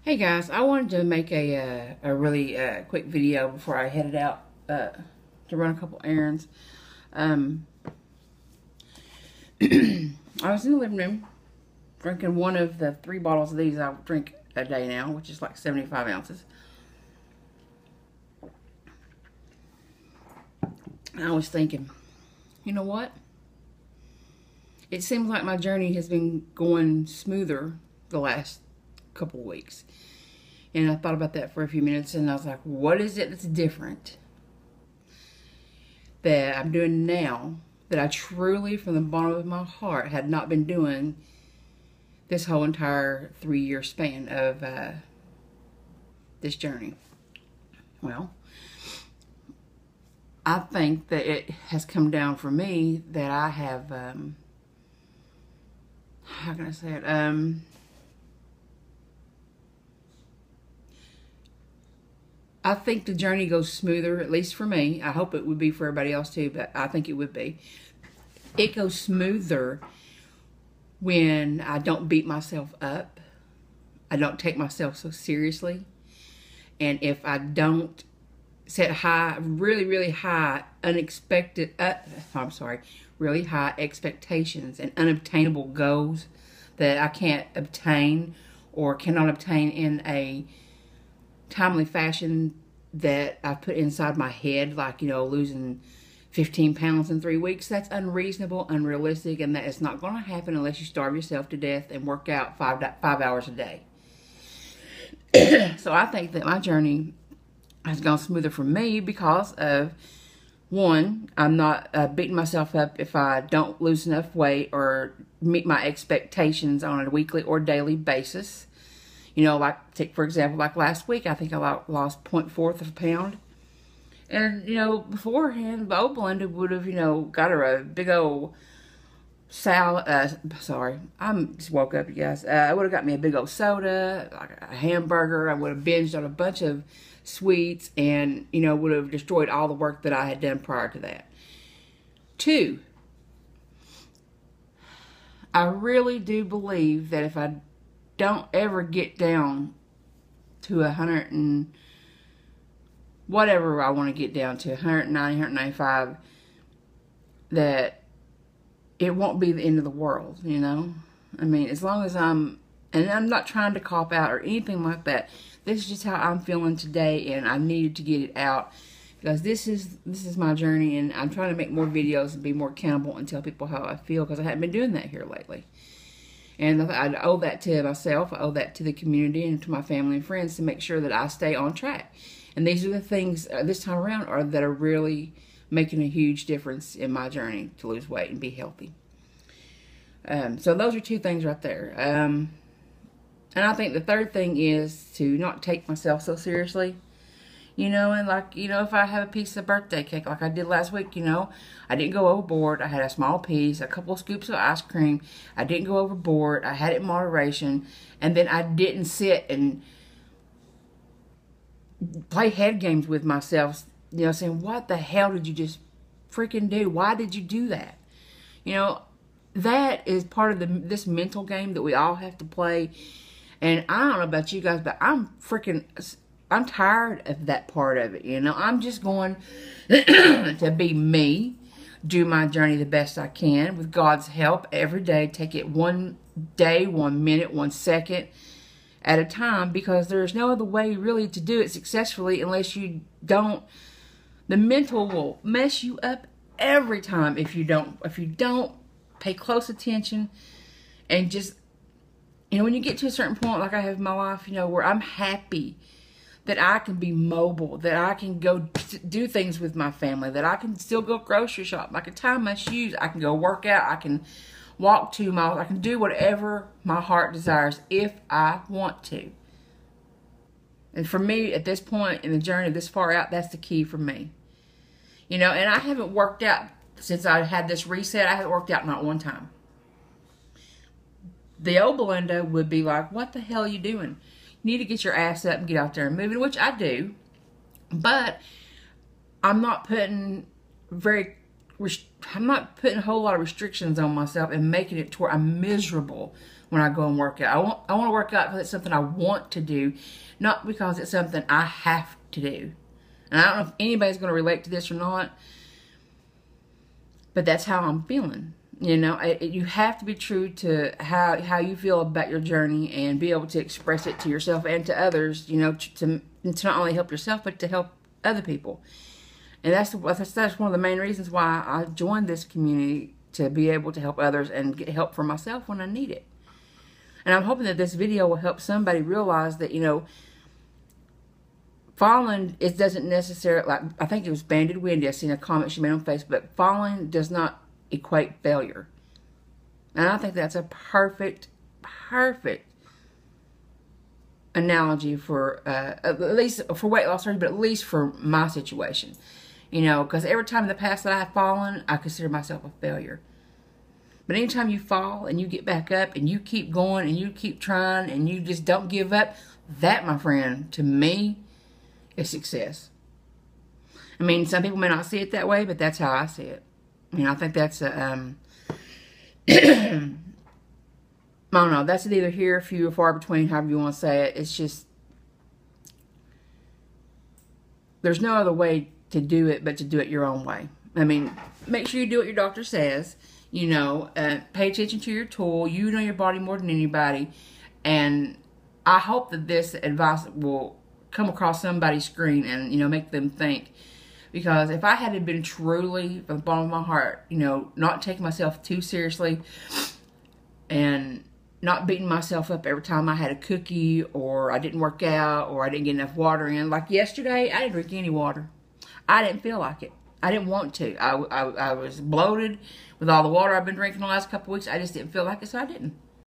Hey guys, I wanted to make a really quick video before I headed out to run a couple errands. I was in the living room drinking one of the 3 bottles of these I drink a day now, which is like 75 ounces. And I was thinking, you know what? It seems like my journey has been going smoother the last couple of weeks. And I thought about that for a few minutes, and I was like, what is it that's different that I'm doing now that I truly, from the bottom of my heart, had not been doing this whole entire 3-year span of this journey? Well, I think that it has come down for me that I have, how can I say it? I think the journey goes smoother, at least for me. I hope it would be for everybody else too, but I think it would be. It goes smoother when I don't beat myself up. I don't take myself so seriously. And if I don't set high, really high, really high expectations and unobtainable goals that I can't obtain or cannot obtain in a timely fashion that I put inside my head, like, you know, losing 15 pounds in 3 weeks. That's unreasonable, unrealistic, and that is not going to happen unless you starve yourself to death and work out 5 hours a day. So I think that my journey has gone smoother for me because of, one, I'm not beating myself up if I don't lose enough weight or meet my expectations on a weekly or daily basis. You know, like, take for example, like last week, I think I lost 0.4 of a pound. And, you know, beforehand, the old Belinda would have, you know, got her a big old salad. I just woke up, you guys. I would have got me a big old soda, like a hamburger. I would have binged on a bunch of sweets and, you know, would have destroyed all the work that I had done prior to that. 2, I really do believe that if I don't ever get down to 100 and whatever I want to get down to, 190, 195, that it won't be the end of the world, you know? I mean, as long as and I'm not trying to cop out or anything like that. This is just how I'm feeling today, and I needed to get it out because this is my journey, and I'm trying to make more videos and be more accountable and tell people how I feel because I haven't been doing that here lately. And I owe that to myself, I owe that to the community and to my family and friends to make sure that I stay on track. And these are the things this time around that are really making a huge difference in my journey to lose weight and be healthy. So those are 2 things right there. And I think the third thing is to not take myself so seriously. You know, and like, you know, if I have a piece of birthday cake like I did last week, you know, I didn't go overboard. I had a small piece, a couple of scoops of ice cream. I didn't go overboard. I had it in moderation. And then I didn't sit and play head games with myself, you know, saying, what the hell did you just freaking do? Why did you do that? You know, that is part of this mental game that we all have to play. And I don't know about you guys, but I'm tired of that part of it, you know. I'm just going to be me, do my journey the best I can with God's help every day. Take it 1 day, 1 minute, 1 second at a time, because there's no other way really to do it successfully unless you don't. The mental will mess you up every time if you don't pay close attention and just, you know, when you get to a certain point, like I have in my life, you know, where I'm happy that I can be mobile, that I can go do things with my family, that I can still go grocery shop, I can tie my shoes, I can go work out, I can walk 2 miles, I can do whatever my heart desires if I want to. And for me, at this point in the journey, this far out, that's the key for me. You know, and I haven't worked out since I had this reset. I haven't worked out not one time. The old Belinda would be like, what the hell are you doing? You need to get your ass up and get out there and move it, which I do. But I'm not putting a whole lot of restrictions on myself and making it to where I'm miserable when I go and work out. I want to work out because it's something I want to do, not because it's something I have to do. And I don't know if anybody's going to relate to this or not, but that's how I'm feeling. You know, you have to be true to how you feel about your journey and be able to express it to yourself and to others, you know, to not only help yourself, but to help other people. And that's one of the main reasons why I joined this community, to be able to help others and get help for myself when I need it. And I'm hoping that this video will help somebody realize that, you know, falling, it doesn't necessarily, like, I think it was Banded Wendy, I seen a comment she made on Facebook, falling does not equate failure. And I think that's a perfect analogy for, at least for weight loss surgery, but at least for my situation. You know, because every time in the past that I have fallen, I consider myself a failure. But anytime you fall and you get back up and you keep going and you keep trying and you just don't give up, that, my friend, to me, is success. I mean, some people may not see it that way, but that's how I see it. You know, I think that's a, I don't know, that's neither here, few, or far between, however you want to say it. It's just, there's no other way to do it but to do it your own way. I mean, make sure you do what your doctor says. You know, pay attention to your tool. You know your body more than anybody. And I hope that this advice will come across somebody's screen and, you know, make them think. Because if I had been truly, from the bottom of my heart, you know, not taking myself too seriously and not beating myself up every time I had a cookie or I didn't work out or I didn't get enough water in. Like yesterday, I didn't drink any water. I didn't feel like it. I didn't want to. I was bloated with all the water I've been drinking the last couple of weeks. I just didn't feel like it, so I didn't.